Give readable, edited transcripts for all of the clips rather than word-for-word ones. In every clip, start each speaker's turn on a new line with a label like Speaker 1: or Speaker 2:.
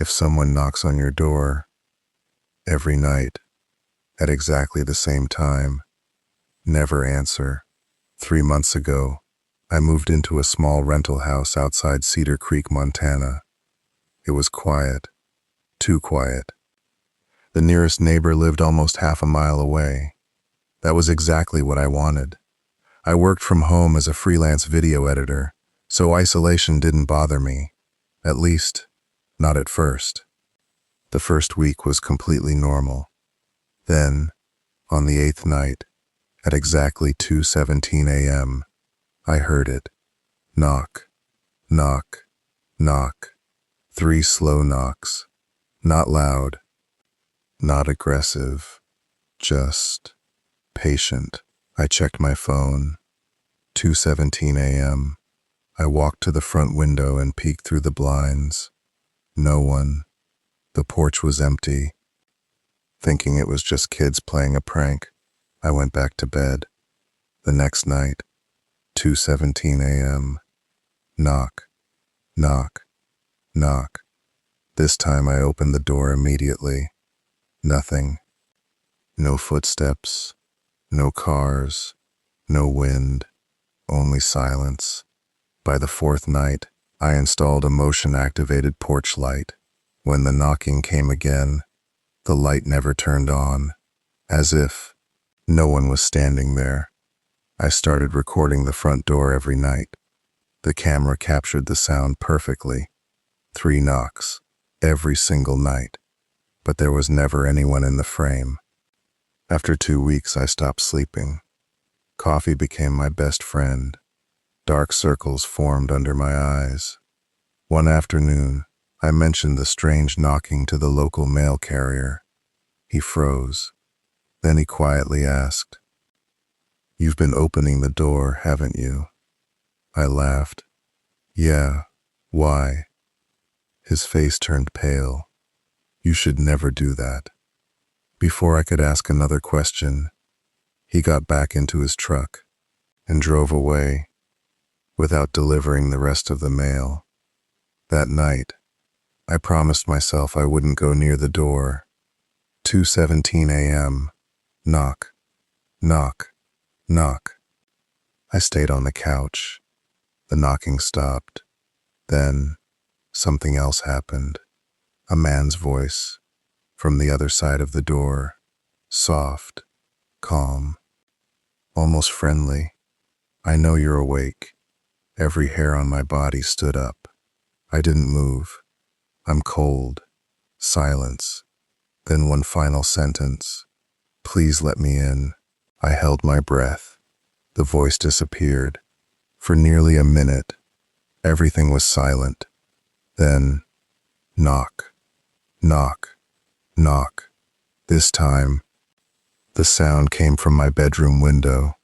Speaker 1: If someone knocks on your door every night at exactly the same time, never answer. 3 months ago, I moved into a small rental house outside Cedar Creek, Montana. It was quiet, too quiet. The nearest neighbor lived almost half a mile away. That was exactly what I wanted. I worked from home as a freelance video editor, so isolation didn't bother me. At least, not at first. The first week was completely normal. Then, on the 8th night, at exactly 2:17 a.m., I heard it. Knock, knock, knock. 3 slow knocks. Not loud, not aggressive, just patient. I checked my phone. 2:17 a.m. I walked to the front window and peeked through the blinds. No one. The porch was empty. Thinking it was just kids playing a prank, I went back to bed. The next night, 2:17 a.m. Knock, knock, knock. This time I opened the door immediately. Nothing. No footsteps, no cars, no wind, only silence. By the 4th night, I installed a motion-activated porch light. When the knocking came again, the light never turned on, as if no one was standing there. I started recording the front door every night. The camera captured the sound perfectly. 3 knocks, every single night, but there was never anyone in the frame. After 2 weeks, I stopped sleeping. Coffee became my best friend. Dark circles formed under my eyes. One afternoon, I mentioned the strange knocking to the local mail carrier. He froze. Then he quietly asked, "You've been opening the door, haven't you?" I laughed. "Yeah, why?" His face turned pale. "You should never do that." Before I could ask another question, he got back into his truck and drove away without delivering the rest of the mail. That night, I promised myself I wouldn't go near the door. 2:17 a.m. Knock, knock, knock. I stayed on the couch. The knocking stopped. Then, something else happened. A man's voice from the other side of the door. Soft, calm, almost friendly. "I know you're awake." Every hair on my body stood up. I didn't move. "I'm cold." Silence. Then one final sentence. "Please let me in." I held my breath. The voice disappeared. For nearly a minute, everything was silent. Then, knock, knock, knock. This time, the sound came from my bedroom window.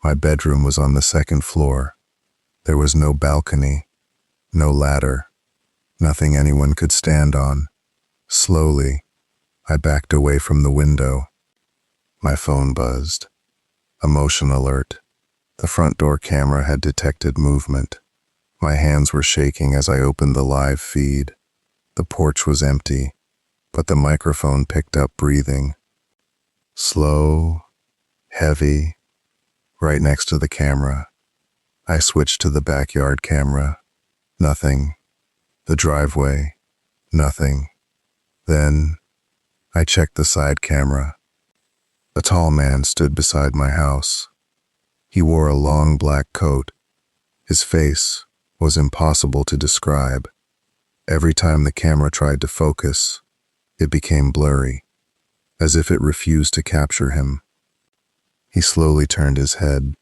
Speaker 1: My bedroom was on the 2nd floor. There was no balcony, no ladder, nothing anyone could stand on. Slowly, I backed away from the window. My phone buzzed. A motion alert. The front door camera had detected movement. My hands were shaking as I opened the live feed. The porch was empty, but the microphone picked up breathing. Slow, heavy, right next to the camera. I switched to the backyard camera. Nothing. The driveway. Nothing. Then, I checked the side camera. A tall man stood beside my house. He wore a long black coat. His face was impossible to describe. Every time the camera tried to focus, it became blurry, as if it refused to capture him. He slowly turned his head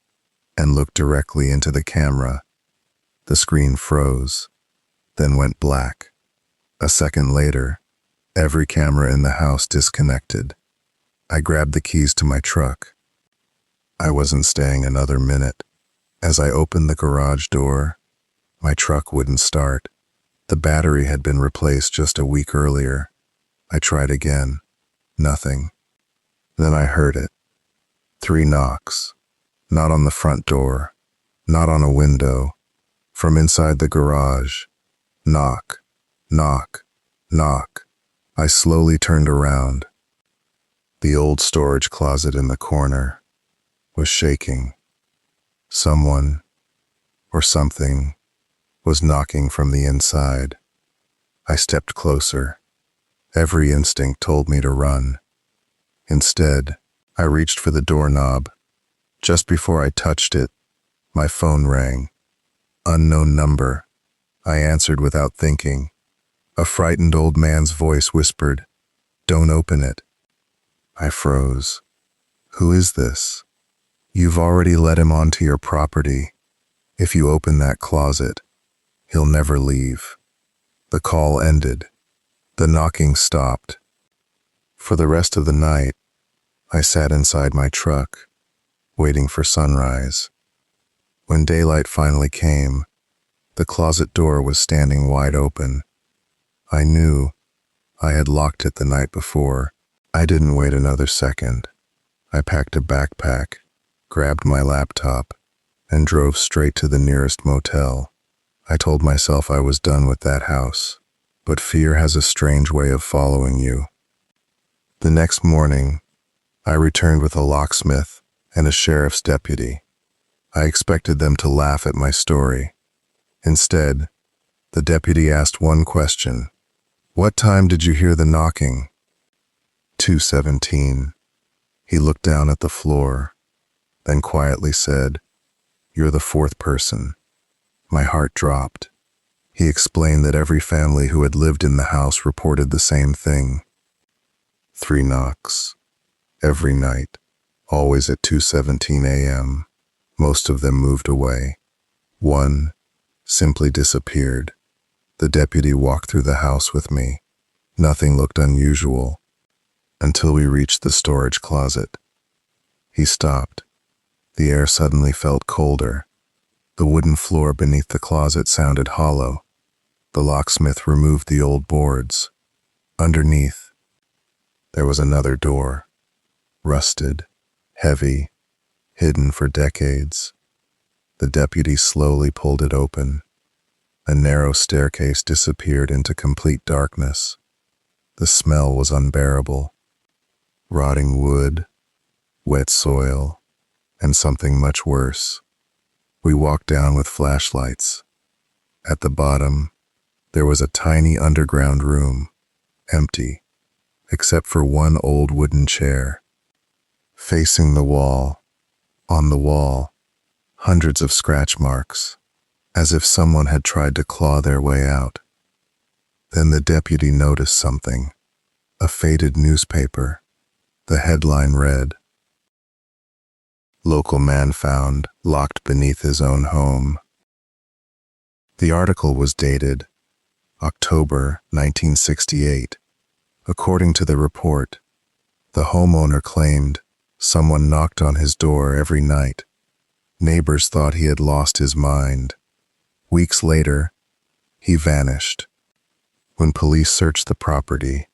Speaker 1: and looked directly into the camera. The screen froze, then went black. A second later, every camera in the house disconnected. I grabbed the keys to my truck. I wasn't staying another minute. As I opened the garage door, my truck wouldn't start. The battery had been replaced just a week earlier. I tried again. Nothing. Then I heard it. 3 knocks. Not on the front door. Not on a window. From inside the garage. Knock, knock, Knock. I slowly turned around. The old storage closet in the corner was shaking. Someone, or something, was knocking from the inside. I stepped closer. Every instinct told me to run. Instead, I reached for the doorknob. Just before I touched it, my phone rang. Unknown number. I answered without thinking. A frightened old man's voice whispered, "Don't open it." I froze. Who is this? You've already let him onto your property. If you open that closet, he'll never leave. The call ended. The knocking stopped. For the rest of the night, I sat inside my truck, waiting for sunrise. When daylight finally came, the closet door was standing wide open. I knew I had locked it the night before. I didn't wait another second. I packed a backpack, grabbed my laptop, and drove straight to the nearest motel. I told myself I was done with that house, but fear has a strange way of following you. The next morning, I returned with a locksmith and a sheriff's deputy. I expected them to laugh at my story. Instead, the deputy asked one question. "What time did you hear the knocking?" 2:17. He looked down at the floor, then quietly said, "You're the fourth person." My heart dropped. He explained that every family who had lived in the house reported the same thing. 3 knocks. Every night, always at 2:17 a.m. Most of them moved away. One simply disappeared. The deputy walked through the house with me. Nothing looked unusual until we reached the storage closet. He stopped. The air suddenly felt colder. The wooden floor beneath the closet sounded hollow. The locksmith removed the old boards. Underneath, there was another door. Rusted, heavy, hidden for decades. The deputy slowly pulled it open. A narrow staircase disappeared into complete darkness. The smell was unbearable. Rotting wood, wet soil, and something much worse. We walked down with flashlights. At the bottom, there was a tiny underground room, empty, except for one old wooden chair. Facing the wall, on the wall, hundreds of scratch marks, as if someone had tried to claw their way out. Then the deputy noticed something, a faded newspaper. The headline read, "Local man found locked beneath his own home." The article was dated October 1968. According to the report, the homeowner claimed someone knocked on his door every night. Neighbors thought he had lost his mind. Weeks later, he vanished. When police searched the property,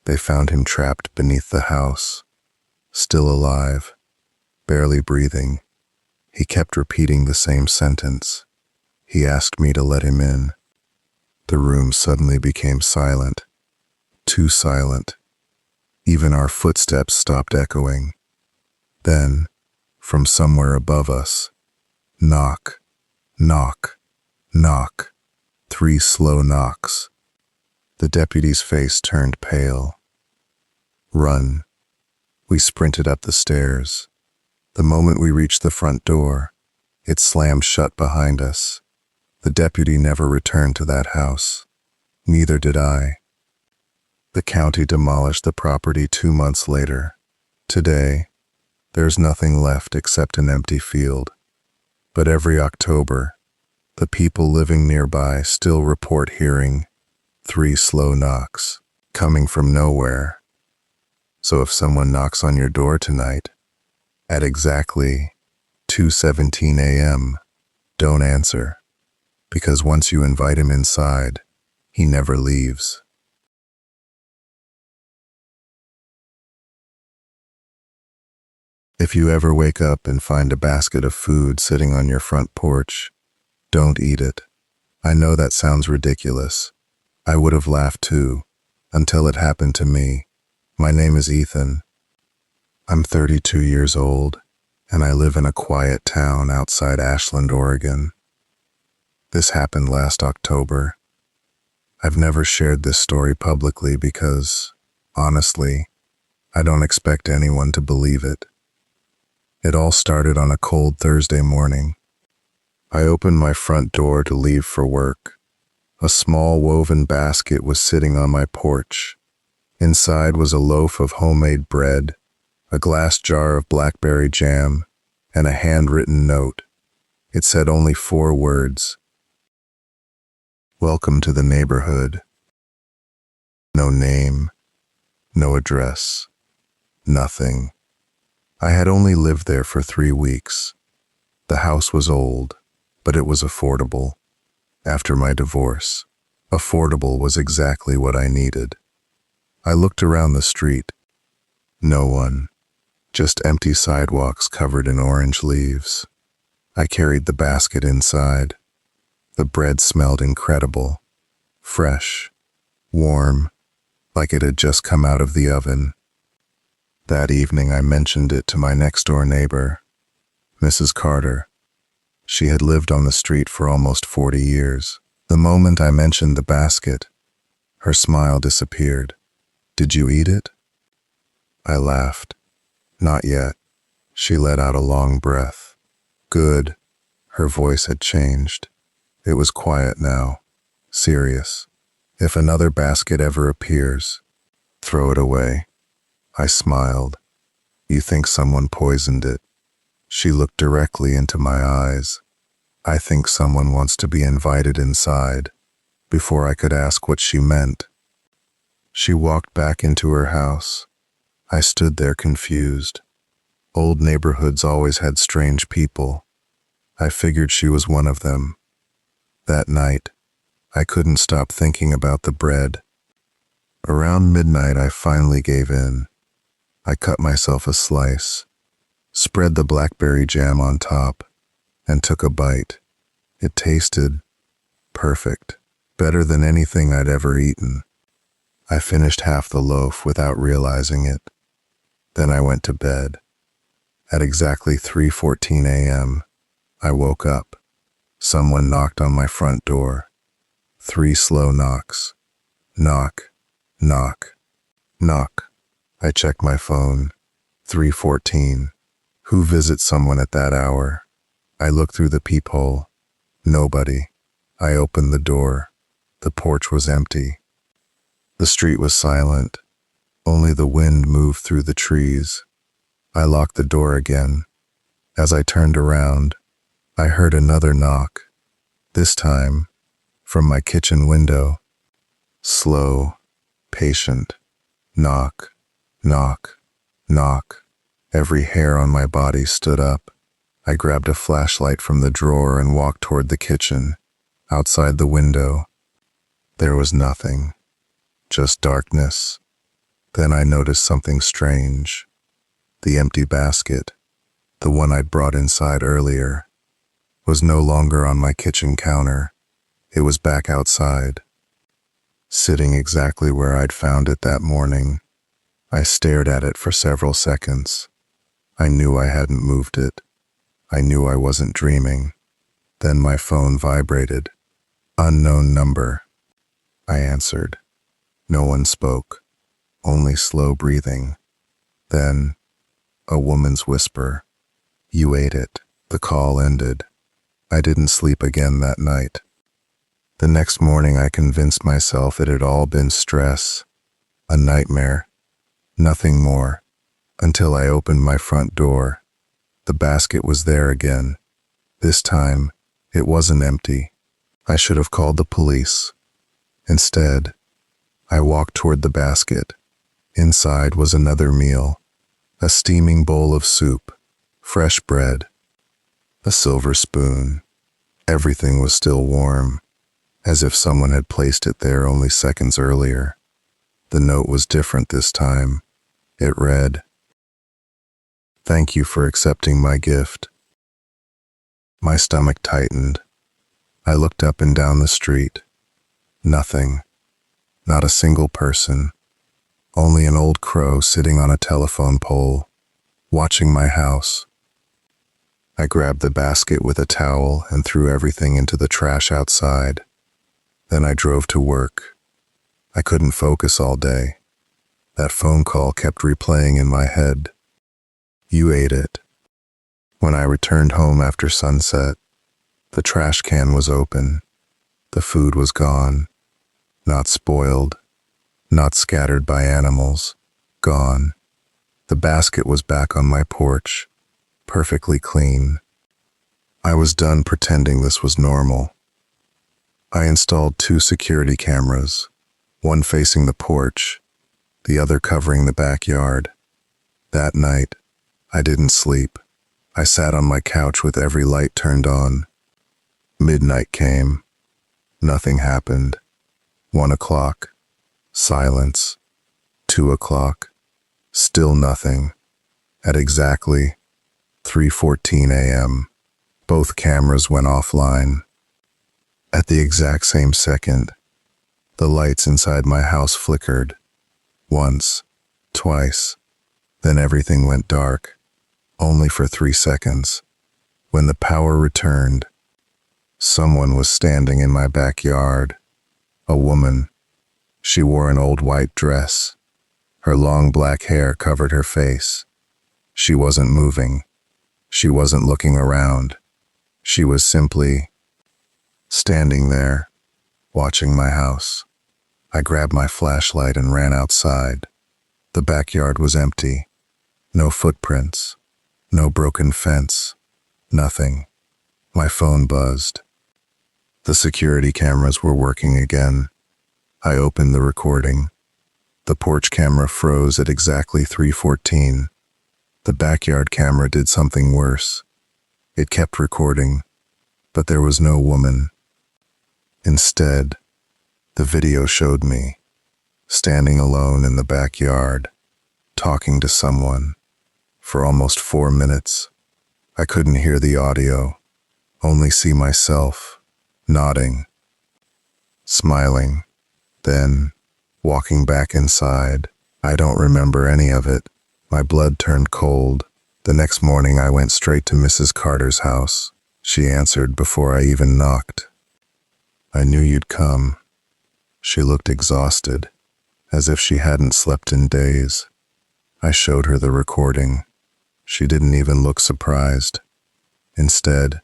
Speaker 1: they found him trapped beneath the house, still alive, barely breathing. He kept repeating the same sentence. He asked me to let him in. The room suddenly became silent, too silent. Even our footsteps stopped echoing. Then, from somewhere above us, knock, knock, knock, 3 slow knocks. The deputy's face turned pale. "Run." We sprinted up the stairs. The moment we reached the front door, it slammed shut behind us. The deputy never returned to that house. Neither did I. The county demolished the property 2 months later. Today, there's nothing left except an empty field. But every October, the people living nearby still report hearing 3 slow knocks coming from nowhere. So if someone knocks on your door tonight, at exactly 2:17 a.m., don't answer, because once you invite him inside, he never leaves. If you ever wake up and find a basket of food sitting on your front porch, don't eat it. I know that sounds ridiculous, I would have laughed too, until it happened to me. My name is Ethan. I'm 32 years old, and I live in a quiet town outside Ashland, Oregon. This happened last October. I've never shared this story publicly because, honestly, I don't expect anyone to believe it. It all started on a cold Thursday morning. I opened my front door to leave for work. A small woven basket was sitting on my porch. Inside was a loaf of homemade bread, a glass jar of blackberry jam, and a handwritten note. It said only 4 words. Welcome to the neighborhood. No name, no address, nothing. I had only lived there for 3 weeks. The house was old, but it was affordable. After my divorce, affordable was exactly what I needed. I looked around the street. No one, just empty sidewalks covered in orange leaves. I carried the basket inside. The bread smelled incredible, fresh, warm, like it had just come out of the oven. That evening I mentioned it to my next-door neighbor, Mrs. Carter. She had lived on the street for almost 40 years. The moment I mentioned the basket, her smile disappeared. Did you eat it? I laughed. Not yet. She let out a long breath. Good. Her voice had changed. It was quiet now, serious. If another basket ever appears, throw it away. I smiled. You think someone poisoned it? She looked directly into my eyes. I think someone wants to be invited inside. Before I could ask what she meant, she walked back into her house. I stood there confused. Old neighborhoods always had strange people. I figured she was one of them. That night, I couldn't stop thinking about the bread. Around midnight, I finally gave in. I cut myself a slice, spread the blackberry jam on top, and took a bite. It tasted perfect, better than anything I'd ever eaten. I finished half the loaf without realizing it. Then I went to bed. At exactly 3:14 a.m., I woke up. Someone knocked on my front door. 3 slow knocks. Knock, knock, knock. I checked my phone. 3:14. Who visits someone at that hour? I looked through the peephole. Nobody. I opened the door. The porch was empty. The street was silent. Only the wind moved through the trees. I locked the door again. As I turned around, I heard another knock. This time, from my kitchen window. Slow, patient. Knock, knock, knock. Every hair on my body stood up. I grabbed a flashlight from the drawer and walked toward the kitchen. Outside the window, there was nothing, just darkness. Then I noticed something strange. The empty basket, the one I'd brought inside earlier, was no longer on my kitchen counter. It was back outside, sitting exactly where I'd found it that morning. I stared at it for several seconds. I knew I hadn't moved it. I knew I wasn't dreaming. Then my phone vibrated. Unknown number. I answered. No one spoke, only slow breathing. Then, a woman's whisper. You ate it. The call ended. I didn't sleep again that night. The next morning I convinced myself it had all been stress, a nightmare, nothing more, until I opened my front door. The basket was there again. This time, it wasn't empty. I should have called the police. Instead, I walked toward the basket. Inside was another meal, a steaming bowl of soup, fresh bread, a silver spoon. Everything was still warm, as if someone had placed it there only seconds earlier. The note was different this time. It read, "Thank you for accepting my gift." My stomach tightened. I looked up and down the street. Nothing. Not a single person, only an old crow sitting on a telephone pole, watching my house. I grabbed the basket with a towel and threw everything into the trash outside. Then I drove to work. I couldn't focus all day. That phone call kept replaying in my head. You ate it. When I returned home after sunset, the trash can was open. The food was gone. Not spoiled. Not scattered by animals. Gone. The basket was back on my porch, perfectly clean. I was done pretending this was normal. I installed 2 security cameras, one facing the porch, the other covering the backyard. That night, I didn't sleep. I sat on my couch with every light turned on. Midnight came. Nothing happened. 1 o'clock. Silence. 2 o'clock. Still nothing. At exactly 3:14 a.m., both cameras went offline. At the exact same second, the lights inside my house flickered. Once, twice, then everything went dark, only for 3 seconds. When the power returned, someone was standing in my backyard. A woman. She wore an old white dress. Her long black hair covered her face. She wasn't moving. She wasn't looking around. She was simply standing there, watching my house. I grabbed my flashlight and ran outside. The backyard was empty. No footprints. No broken fence. Nothing. My phone buzzed. The security cameras were working again. I opened the recording. The porch camera froze at exactly 3:14. The backyard camera did something worse. It kept recording, but there was no woman. Instead, the video showed me, standing alone in the backyard, talking to someone, for almost 4 minutes. I couldn't hear the audio, only see myself, nodding, smiling, then walking back inside. I don't remember any of it. My blood turned cold. The next morning I went straight to Mrs. Carter's house. She answered before I even knocked. I knew you'd come. She looked exhausted, as if she hadn't slept in days. I showed her the recording. She didn't even look surprised. Instead,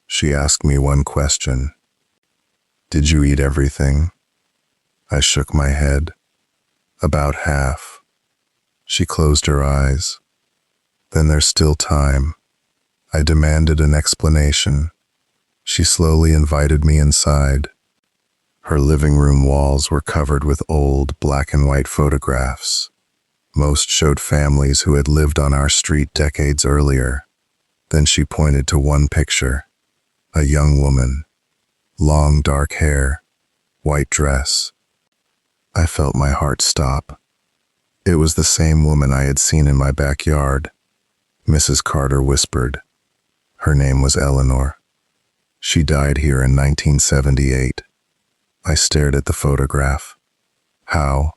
Speaker 1: she asked me one question. Did you eat everything? I shook my head. About half. She closed her eyes. Then there's still time. I demanded an explanation. She slowly invited me inside. Her living room walls were covered with old black and white photographs. Most showed families who had lived on our street decades earlier. Then she pointed to one picture. A young woman. Long dark hair. White dress. I felt my heart stop. It was the same woman I had seen in my backyard. Mrs. Carter whispered. Her name was Eleanor. She died here in 1978. I stared at the photograph. How?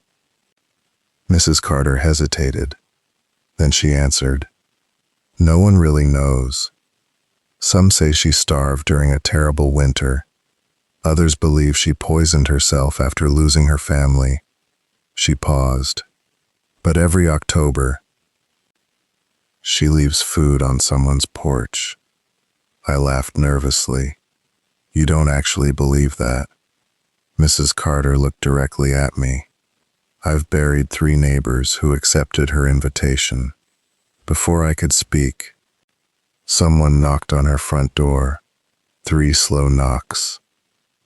Speaker 1: Mrs. Carter hesitated. Then she answered. No one really knows. Some say she starved during a terrible winter. Others believe she poisoned herself after losing her family. She paused. But every October, she leaves food on someone's porch. I laughed nervously. You don't actually believe that? Mrs. Carter looked directly at me. I've buried 3 neighbors who accepted her invitation. Before I could speak, someone knocked on her front door. 3 slow knocks.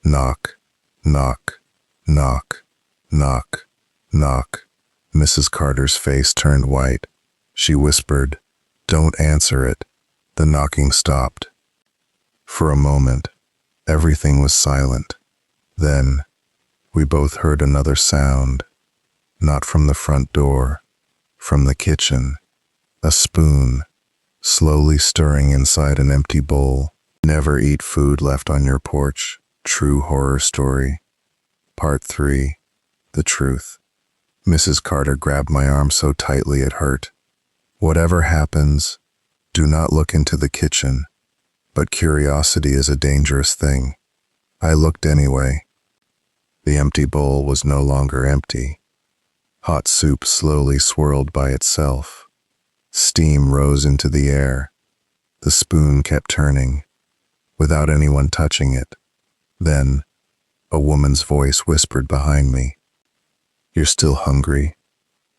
Speaker 1: Knock, knock, knock, knock, knock. Mrs. Carter's face turned white. She whispered, Don't answer it. The knocking stopped. For a moment, everything was silent. Then, we both heard another sound. Not from the front door, from the kitchen. A spoon, slowly stirring inside an empty bowl. Never eat food left on your porch. True horror story. Part 3. The truth. Mrs. Carter grabbed my arm so tightly it hurt. Whatever happens, do not look into the kitchen. But curiosity is a dangerous thing. I looked anyway. The empty bowl was no longer empty. Hot soup slowly swirled by itself. Steam rose into the air. The spoon kept turning, without anyone touching it. Then, a woman's voice whispered behind me. "You're still hungry?"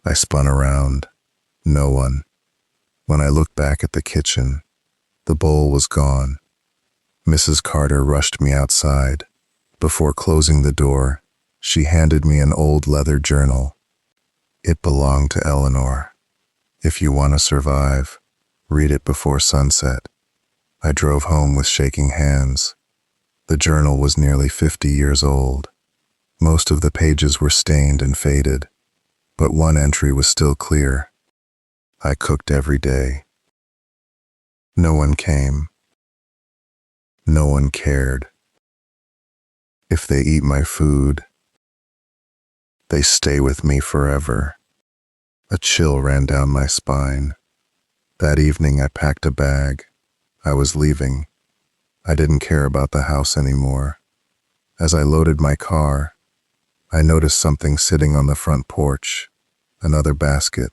Speaker 1: I spun around. No one. When I looked back at the kitchen, the bowl was gone. Mrs. Carter rushed me outside. Before closing the door, she handed me an old leather journal. It belonged to Eleanor. "If you want to survive, read it before sunset." I drove home with shaking hands. The journal was nearly 50 years old. Most of the pages were stained and faded, but one entry was still clear. I cooked every day. No one came. No one cared. If they eat my food, they stay with me forever. A chill ran down my spine. That evening I packed a bag. I was leaving. I didn't care about the house anymore. As I loaded my car, I noticed something sitting on the front porch, another basket.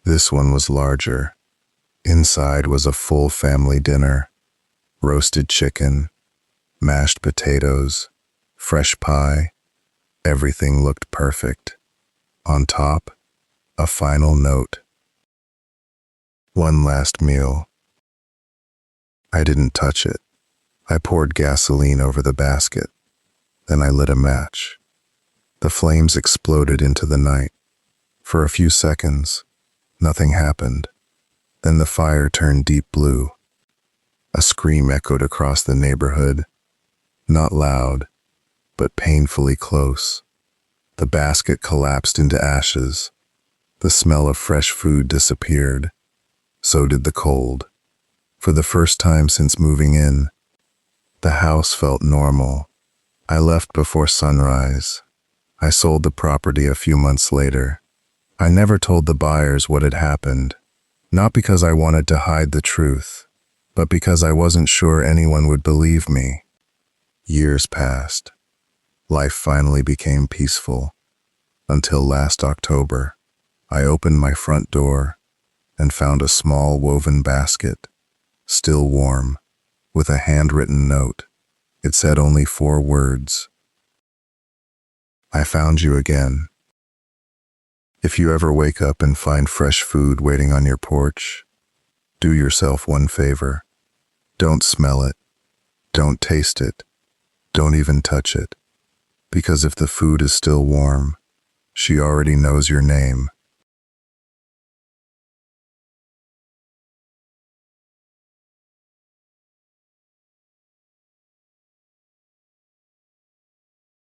Speaker 1: This one was larger. Inside was a full family dinner: roasted chicken, mashed potatoes, fresh pie. Everything looked perfect. On top, a final note. "One last meal." I didn't touch it. I poured gasoline over the basket. Then I lit a match. The flames exploded into the night. For a few seconds, nothing happened. Then the fire turned deep blue. A scream echoed across the neighborhood. Not loud, but painfully close. The basket collapsed into ashes. The smell of fresh food disappeared. So did the cold. For the first time since moving in, the house felt normal. I left before sunrise. I sold the property a few months later. I never told the buyers what had happened, not because I wanted to hide the truth, but because I wasn't sure anyone would believe me. Years passed. Life finally became peaceful, until last October. I opened my front door and found a small woven basket, still warm, with a handwritten note. It said only 4 words. "I found you again. If you ever wake up and find fresh food waiting on your porch, do yourself one favor. Don't smell it. Don't taste it. Don't even touch it. Because if the food is still warm, she already knows your name."